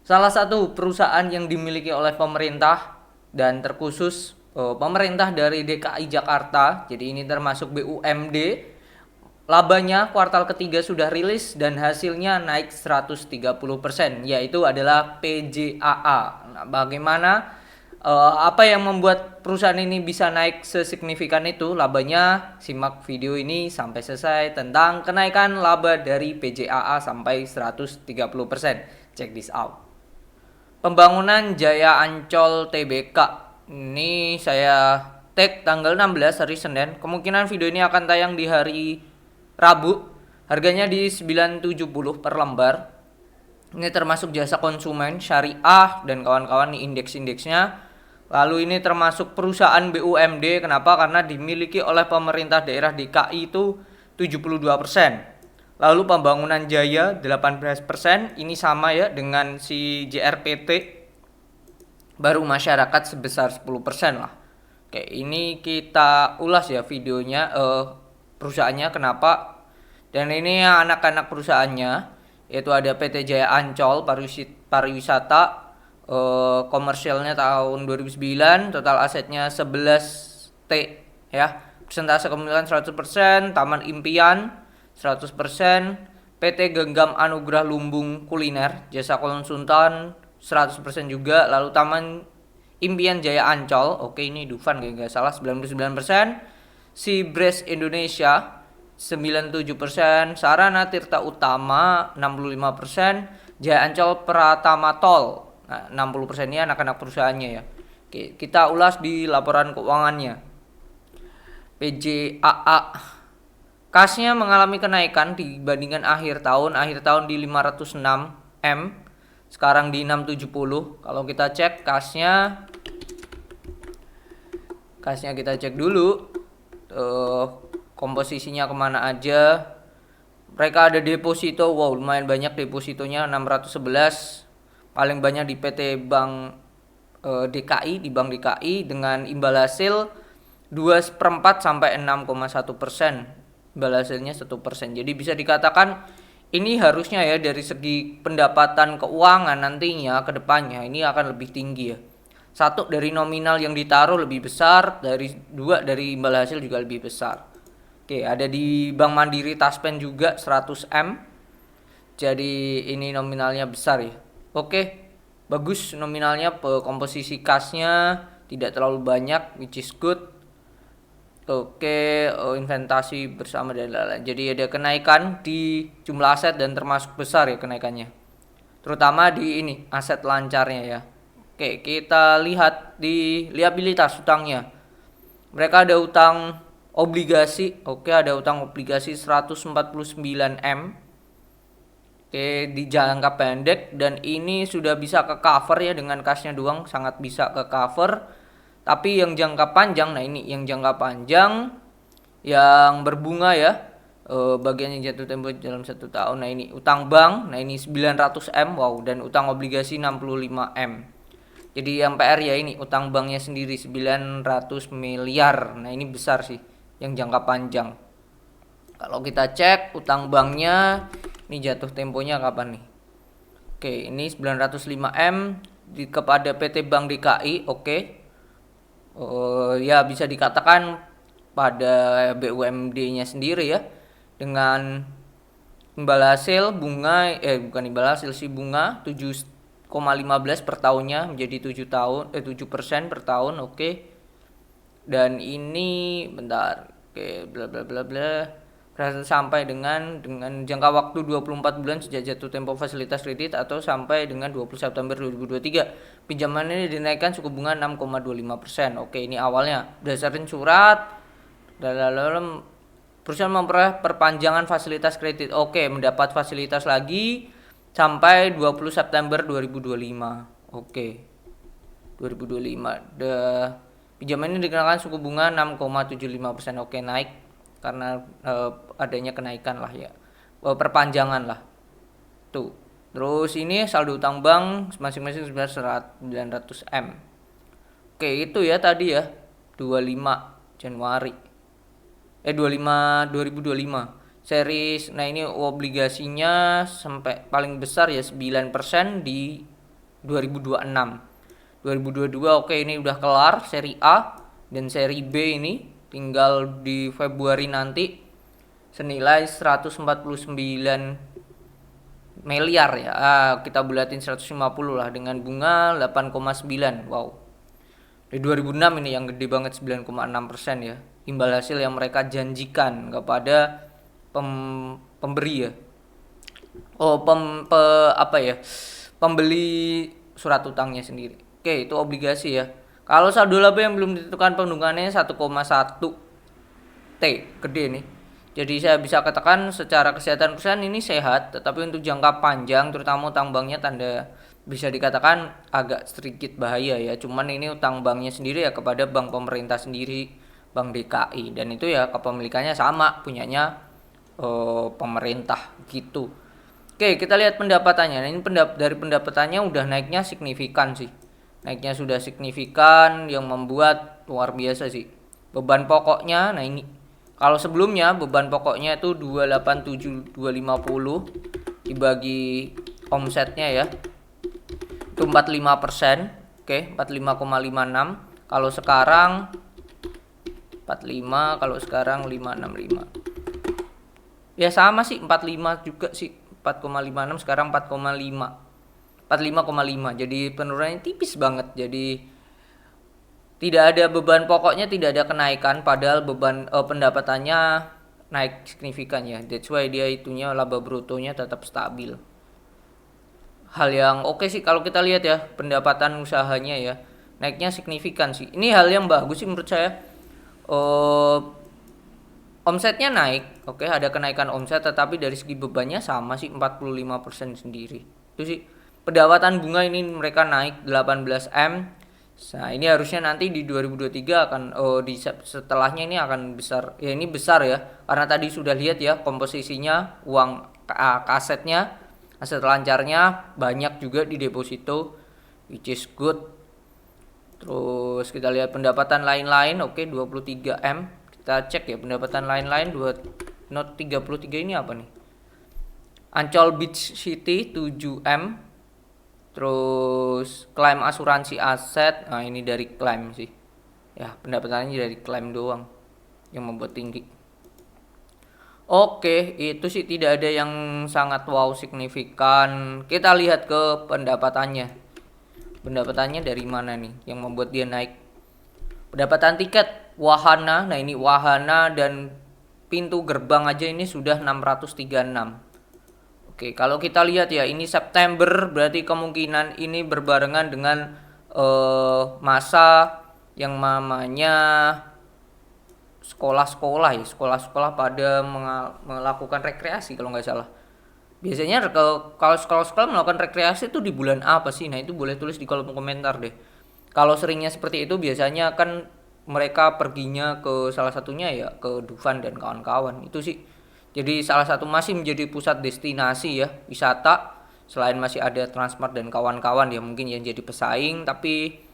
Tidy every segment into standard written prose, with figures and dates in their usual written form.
salah satu perusahaan yang dimiliki oleh pemerintah dan terkhusus pemerintah dari DKI Jakarta. Jadi ini termasuk BUMD. Labanya kuartal ketiga sudah rilis dan hasilnya naik 130%, yaitu adalah PJAA. Nah, bagaimana apa yang membuat perusahaan ini bisa naik sesignifikan itu labanya? Simak video ini sampai selesai tentang kenaikan laba dari PJAA sampai 130%. Check this out. Pembangunan Jaya Ancol TBK. Ini saya tag tanggal 16 hari Senin. Kemungkinan video ini akan tayang di hari Rabu. Harganya di 970 per lembar. Ini termasuk jasa konsumen, syariah dan kawan-kawan nih indeks-indeksnya. Lalu ini termasuk perusahaan BUMD. Kenapa? Karena dimiliki oleh pemerintah daerah DKI itu 72%. Lalu pembangunan Jaya 18%. Ini sama ya dengan si JRPT. Baru masyarakat sebesar 10% lah. Oke, ini kita ulas ya videonya, perusahaannya kenapa. Dan ini anak-anak perusahaannya, yaitu ada PT Jaya Ancol pariwisata, komersialnya tahun 2009, total asetnya 11 T ya. Persentase kepemilikan 100%, Taman Impian 100%, PT Genggam Anugrah Lumbung Kuliner, jasa konsultan 100% juga. Lalu Taman Impian Jaya Ancol, oke ini Dufan kayak nggak salah 99%. Seabrace Indonesia 97%, Sarana Tirta Utama 65%, Jaya Ancol Pratama Tol. Nah, 60% ini anak-anak perusahaannya ya. Oke, kita ulas di laporan keuangannya. PJAA. Kasnya mengalami kenaikan dibandingkan akhir tahun. Akhir tahun di 506 M, sekarang di 670. Kalau kita cek kasnya kita cek dulu komposisinya kemana aja. Mereka ada deposito, wow lumayan banyak depositonya, 611. Paling banyak di PT Bank DKI, di Bank DKI dengan imbal hasil 2/4 sampai 6,1%. Imbal hasilnya 1%. Jadi bisa dikatakan ini harusnya ya dari segi pendapatan keuangan nantinya ke depannya ini akan lebih tinggi ya. Satu, dari nominal yang ditaruh lebih besar, dua dari imbal hasil juga lebih besar. Oke, ada di Bank Mandiri Taspen juga 100 M. Jadi ini nominalnya besar ya. Oke, bagus nominalnya, komposisi kasnya tidak terlalu banyak, which is good. Oke, investasi bersama dan lain-lain. Jadi ada kenaikan di jumlah aset dan termasuk besar ya kenaikannya. Terutama di ini aset lancarnya ya. Oke, kita lihat di liabilitas utangnya. Mereka ada utang obligasi. Oke, ada utang obligasi 149 M. Oke, di jangka pendek dan ini sudah bisa ke cover ya dengan kasnya doang, sangat bisa ke cover. Tapi yang jangka panjang, nah ini yang jangka panjang yang berbunga ya, bagian yang jatuh tempo dalam 1 tahun. Nah ini utang bank, nah ini 900 M, wow, dan utang obligasi 65 M. Jadi yang PR ya ini utang banknya sendiri 900 miliar. Nah ini besar sih yang jangka panjang. Kalau kita cek utang banknya, ini jatuh temponya kapan nih? Oke, ini 905 M kepada PT Bank DKI. Oke. Ya bisa dikatakan pada BUMD-nya sendiri ya, dengan imbal hasil bunga bukan imbal hasil sih, bunga 7,15 per tahunnya menjadi 7% per tahun. Oke. Dan ini bentar. Oke, bla bla bla bla. Sampai dengan jangka waktu 24 bulan sejak jatuh tempo fasilitas kredit atau sampai dengan 20 September 2023. Pinjaman ini dinaikkan suku bunga 6,25%. Oke, ini awalnya berdasarkan surat dalam perusahaan memperoleh perpanjangan fasilitas kredit. Oke, mendapat fasilitas lagi sampai 20 September 2025. Oke. 2025. Pinjaman ini dikenakan suku bunga 6,75%. Oke, naik karena adanya kenaikan lah ya, perpanjangan lah tuh. Terus ini saldo utang bank masing-masing sebesar 900 M. Oke, itu ya tadi ya 25 Januari 2025 series. Nah ini obligasinya sampai paling besar ya 9% di 2026. 2022 oke, ini udah kelar seri A, dan seri B ini tinggal di Februari nanti senilai 149 miliar ya. Kita bulatin 150 lah dengan bunga 8,9. Wow. Di 2006 ini yang gede banget 9,6% ya. Imbal hasil yang mereka janjikan kepada pemberi ya. Pembeli surat utangnya sendiri. Oke, itu obligasi ya. Kalau saldo laba yang belum ditentukan penungannya 1,1 T, gede nih. Jadi saya bisa katakan secara kesehatan perusahaan ini sehat, tetapi untuk jangka panjang terutama utang banknya tanda bisa dikatakan agak sedikit bahaya ya. Cuman ini utang banknya sendiri ya kepada bank pemerintah sendiri, Bank DKI, dan itu ya kepemilikannya sama, punyanya pemerintah gitu. Oke, kita lihat pendapatannya. Nah, ini dari pendapatannya udah naiknya signifikan sih. Naiknya sudah signifikan yang membuat luar biasa sih. Beban pokoknya, nah ini. Kalau sebelumnya beban pokoknya itu 287.250 dibagi omsetnya ya. Itu 45%. Oke, 45,56. Kalau sekarang 45, kalau sekarang 565. Ya sama sih, 45 juga sih. 4,56 sekarang 45,5. Jadi penurunannya tipis banget. Jadi tidak ada beban pokoknya, tidak ada kenaikan, padahal beban pendapatannya naik signifikan ya. That's why dia itunya laba brutonya tetap stabil. Hal yang oke sih kalau kita lihat ya pendapatan usahanya ya. Naiknya signifikan sih. Ini hal yang bagus sih menurut saya. Omsetnya naik, oke, ada kenaikan omset, tetapi dari segi bebannya sama sih 45% sendiri. Itu sih. Pendapatan bunga ini mereka naik 18M. Nah, ini harusnya nanti di 2023 akan setelahnya ini akan besar. Ya ini besar ya. Karena tadi sudah lihat ya komposisinya uang asetnya, aset lancarnya banyak juga di deposito, which is good. Terus kita lihat pendapatan lain-lain, oke, 23M. Kita cek ya pendapatan lain-lain 33 ini apa nih? Ancol Beach City 7M. Terus klaim asuransi aset, nah ini dari klaim sih. Ya, pendapatannya dari klaim doang yang membuat tinggi. Oke, itu sih tidak ada yang sangat wow signifikan. Kita lihat ke pendapatannya. Pendapatannya dari mana nih yang membuat dia naik? Pendapatan tiket wahana, nah ini wahana dan pintu gerbang aja ini sudah 636. Oke, kalau kita lihat ya ini September, berarti kemungkinan ini berbarengan dengan masa yang namanya sekolah-sekolah ya, sekolah-sekolah pada melakukan rekreasi kalau nggak salah. Biasanya kalau sekolah-sekolah melakukan rekreasi itu di bulan apa sih? Nah itu boleh tulis di kolom komentar deh. Kalau seringnya seperti itu biasanya kan mereka perginya ke salah satunya ya ke Dufan dan kawan-kawan. Itu sih. Jadi salah satu masih menjadi pusat destinasi ya wisata. Selain masih ada Transmart dan kawan-kawan ya mungkin yang jadi pesaing, tapi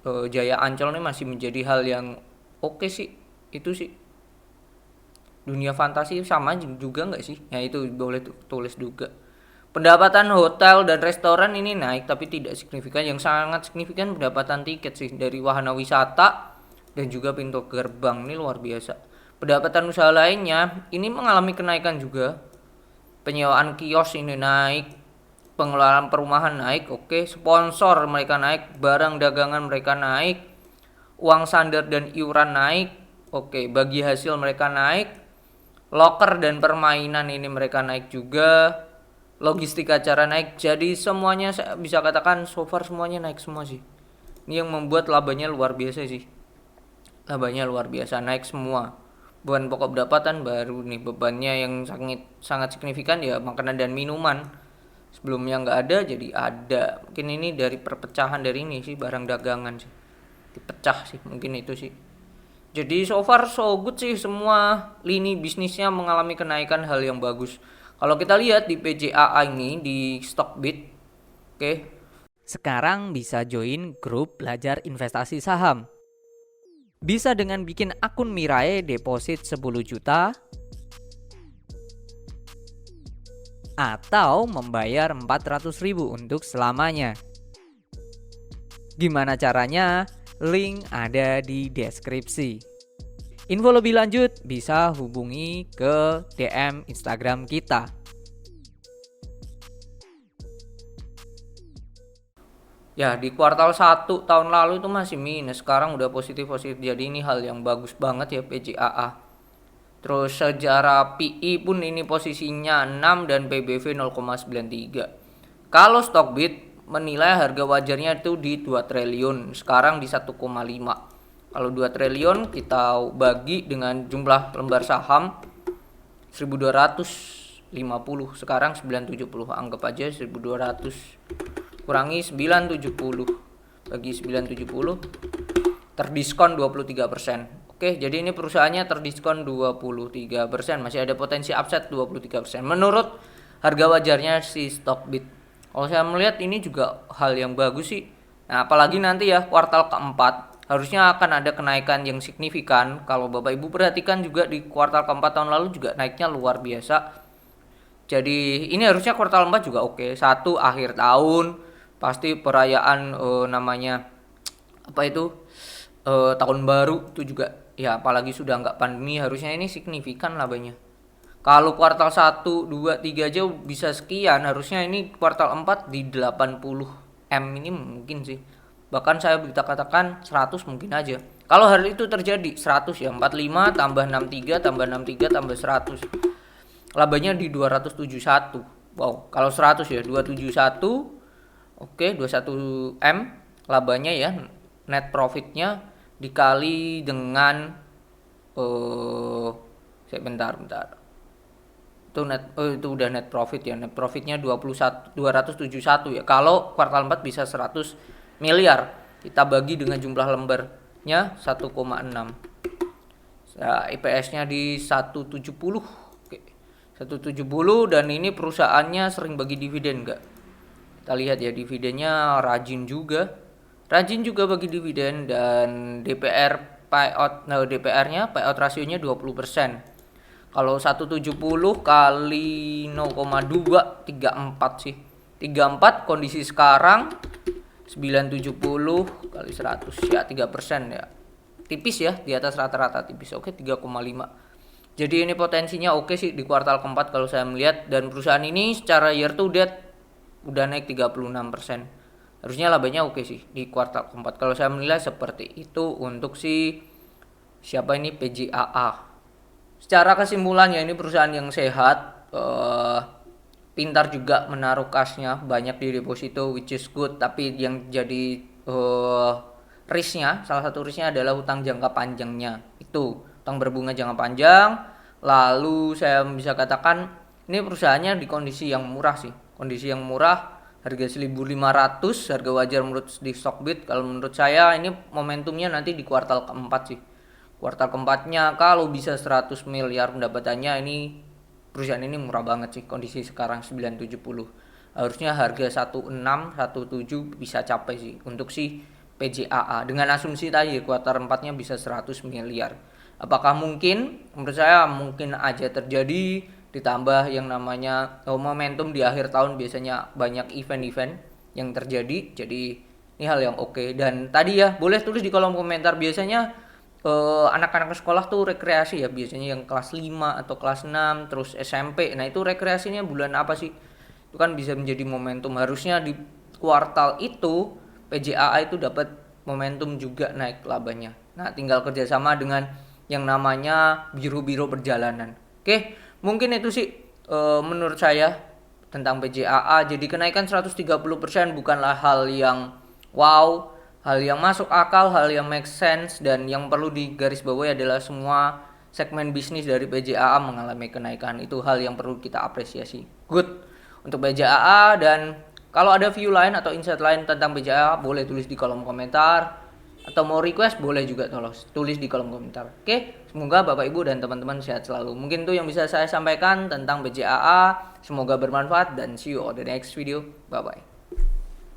Jaya Ancol ini masih menjadi hal yang oke sih. Itu sih. Dunia fantasi sama juga nggak sih? Ya itu boleh tulis juga. Pendapatan hotel dan restoran ini naik tapi tidak signifikan. Yang sangat signifikan pendapatan tiket sih dari wahana wisata dan juga pintu gerbang, ini luar biasa. Pendapatan usaha lainnya ini mengalami kenaikan juga. Penyewaan kios ini naik, pengelolaan perumahan naik, oke. Sponsor mereka naik, barang dagangan mereka naik, uang sandar dan iuran naik, oke. Bagi hasil mereka naik, loker dan permainan ini mereka naik juga. Logistik acara naik, jadi semuanya saya bisa katakan so far semuanya naik semua sih. Ini yang membuat labanya luar biasa sih. Labanya luar biasa, naik semua. Beban pokok pendapatan baru nih, bebannya yang sangat signifikan ya makanan dan minuman. Sebelumnya nggak ada jadi ada. Mungkin ini dari perpecahan dari ini sih barang dagangan sih. Dipecah sih mungkin itu sih. Jadi so far so good sih, semua lini bisnisnya mengalami kenaikan, hal yang bagus. Kalau kita lihat di PJAA ini di Stockbit, oke. Sekarang bisa join grup belajar investasi saham. Bisa dengan bikin akun Mirai deposit 10 juta atau membayar 400.000 untuk selamanya. Gimana caranya? Link ada di deskripsi. Info lebih lanjut bisa hubungi ke DM Instagram kita. Ya, di kuartal 1 tahun lalu itu masih minus, sekarang udah positif-positif. Jadi ini hal yang bagus banget ya PJAA. Terus secara PI pun ini posisinya 6 dan PBV 0,93. Kalau Stockbit menilai harga wajarnya itu di 2 triliun, sekarang di 1,5. Kalau 2 triliun kita bagi dengan jumlah lembar saham 1250, sekarang 970. Anggap aja 1200 kurangi 970 bagi 970 terdiskon 23%. Oke, jadi ini perusahaannya terdiskon 23%, masih ada potensi upside 23%. Menurut harga wajarnya si Stockbit. Kalau saya melihat ini juga hal yang bagus sih. Nah, apalagi nanti ya kuartal keempat harusnya akan ada kenaikan yang signifikan. Kalau Bapak Ibu perhatikan juga di kuartal keempat tahun lalu juga naiknya luar biasa. Jadi ini harusnya kuartal 4 juga oke. Satu, akhir tahun pasti perayaan namanya apa itu tahun baru itu juga ya, apalagi sudah nggak pandemi, harusnya ini signifikan labanya. Kalau kuartal 1, 2, 3 aja bisa sekian, harusnya ini kuartal 4 di 80 M ini mungkin sih. Bahkan saya bisa katakan 100 mungkin aja. Kalau hal itu terjadi 100 ya, 45 tambah 63 tambah 63 tambah 100. Labanya di 271. Wow, kalau 100 ya 271. Oke, 21 M labanya ya, net profitnya dikali dengan bentar. Itu itu udah net profit ya. Net profitnya 271 ya. Kalau kuartal 4 bisa 100 miliar. Kita bagi dengan jumlah lembarnya 1,6. Nah, IPS-nya di 170. Oke. 170 dan ini perusahaannya sering bagi dividen enggak? Kita lihat ya, dividennya rajin juga bagi dividen. Dan DPR-nya payout rasionya 20%. Kalau 170 kali 0,234 sih. 34 kondisi sekarang 970 kali 100 ya 3% ya. Tipis ya, di atas rata-rata tipis. Oke, 3,5. Jadi ini potensinya oke sih di kuartal keempat kalau saya melihat, dan perusahaan ini secara year to date udah naik 36%. Harusnya labanya oke sih di kuartal keempat. Kalau saya menilai seperti itu untuk siapa ini PJAA. Secara kesimpulannya ini perusahaan yang sehat, pintar juga menaruh kasnya banyak di deposito, which is good. Tapi yang jadi risknya, salah satu risknya adalah hutang jangka panjangnya. Itu hutang berbunga jangka panjang. Lalu saya bisa katakan ini perusahaannya di kondisi yang murah sih. Kondisi yang murah, harga 1.500, harga wajar menurut di Stockbit. Kalau menurut saya ini momentumnya nanti di kuartal keempat sih. Kuartal keempatnya kalau bisa 100 miliar pendapatannya, ini perusahaan ini murah banget sih. Kondisi sekarang 970. Harusnya harga 16, 17 bisa capai sih untuk si PJAA. Dengan asumsi tadi kuartal 4-nya bisa 100 miliar. Apakah mungkin? Menurut saya mungkin aja terjadi, ditambah yang namanya momentum di akhir tahun biasanya banyak event-event yang terjadi. Jadi ini hal yang oke. Dan tadi ya boleh tulis di kolom komentar, biasanya anak-anak sekolah tuh rekreasi ya, biasanya yang kelas 5 atau kelas 6 terus SMP. Nah itu rekreasinya bulan apa sih? Itu kan bisa menjadi momentum. Harusnya di kuartal itu PJAA itu dapat momentum juga naik labanya. Nah tinggal kerjasama dengan yang namanya biro-biro perjalanan. Oke, mungkin itu sih menurut saya tentang PJAA. Jadi kenaikan 130% bukanlah hal yang wow, hal yang masuk akal, hal yang make sense. Dan yang perlu digarisbawahi adalah semua segmen bisnis dari PJAA mengalami kenaikan. Itu hal yang perlu kita apresiasi. Good untuk PJAA. Dan kalau ada view lain atau insight lain tentang PJAA boleh tulis di kolom komentar. Atau mau request boleh juga tulis di kolom komentar. Oke, semoga Bapak Ibu dan teman-teman sehat selalu. Mungkin itu yang bisa saya sampaikan tentang PJAA. Semoga bermanfaat dan see you on the next video. Bye bye.